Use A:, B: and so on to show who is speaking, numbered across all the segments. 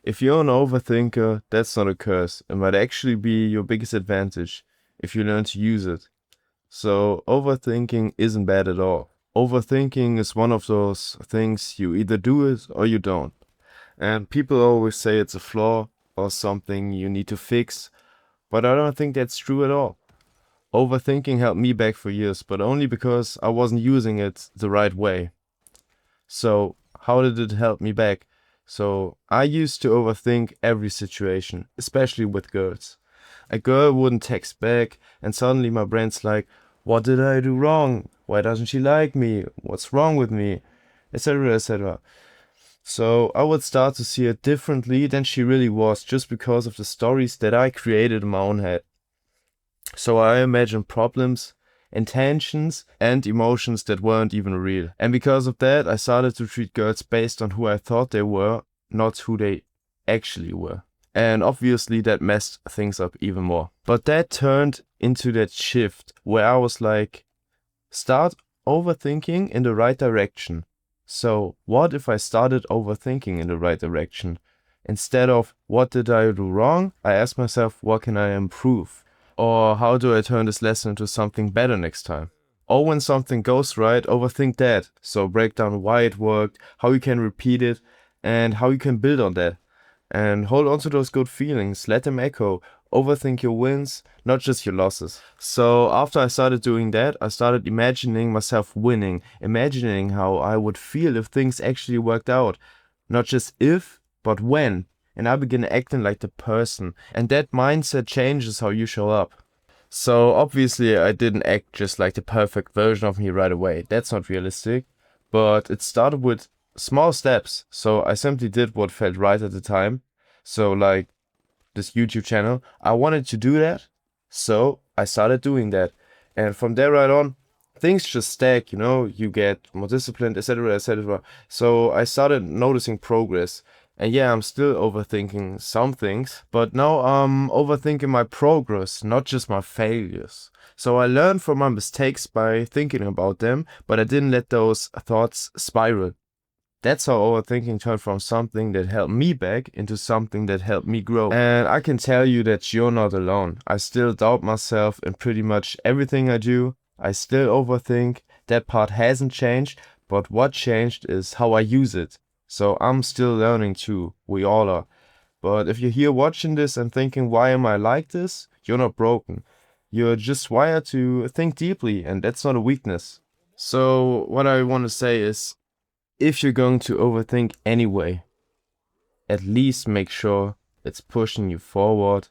A: If you're an overthinker, that's not a curse. It might actually be your biggest advantage if you learn to use it. So overthinking isn't bad at all. Overthinking is one of those things you either do it or you don't. And people always say it's a flaw or something you need to fix, but I don't think that's true at all. Overthinking held me back for years, but only because I wasn't using it the right way. So, how did it help me back? So, I used to overthink every situation, especially with girls. A girl wouldn't text back, and suddenly my brain's like, what did I do wrong? Why doesn't she like me? What's wrong with me? Etc. etc. So I would start to see her differently than she really was just because of the stories that I created in my own head. So I imagined problems, intentions, and emotions that weren't even real. And because of that, I started to treat girls based on who I thought they were, not who they actually were. And obviously that messed things up even more. But that turned into that shift where I was like, start overthinking in the right direction. So what if I started overthinking in the right direction? Instead of what did I do wrong, I asked myself, what can I improve? Or how do I turn this lesson into something better next time? Or when something goes right, overthink that. So break down why it worked, how you can repeat it, and how you can build on that. And hold on to those good feelings, let them echo. Overthink your wins, not just your losses. So after I started doing that, I started imagining myself winning, imagining how I would feel if things actually worked out. Not just if, but when. And I began acting like the person. And that mindset changes how you show up. So obviously I didn't act just like the perfect version of me right away. That's not realistic. But it started with small steps. So I simply did what felt right at the time. So like this YouTube channel, I wanted to do that. So I started doing that. And from there right on, things just stack, you get more disciplined, etc., etc. So I started noticing progress. And yeah, I'm still overthinking some things, but now I'm overthinking my progress, not just my failures. So I learned from my mistakes by thinking about them, but I didn't let those thoughts spiral. That's how overthinking turned from something that held me back into something that helped me grow. And I can tell you that you're not alone. I still doubt myself in pretty much everything I do. I still overthink. That part hasn't changed, but what changed is how I use it. So I'm still learning too. We all are. But if you're here watching this and thinking, why am I like this? You're not broken. You're just wired to think deeply, and that's not a weakness. So what I want to say is, if you're going to overthink anyway, at least make sure it's pushing you forward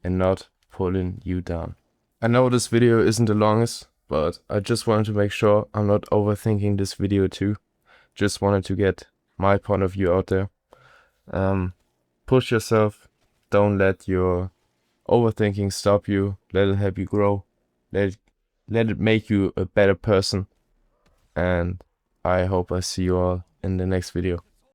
A: and not pulling you down. I know this video isn't the longest, but I just wanted to make sure I'm not overthinking this video too. Just wanted to get my point of view out there. Push yourself. Don't let your overthinking stop you. Let it help you grow. Let it make you a better person. And I hope I see you all in the next video.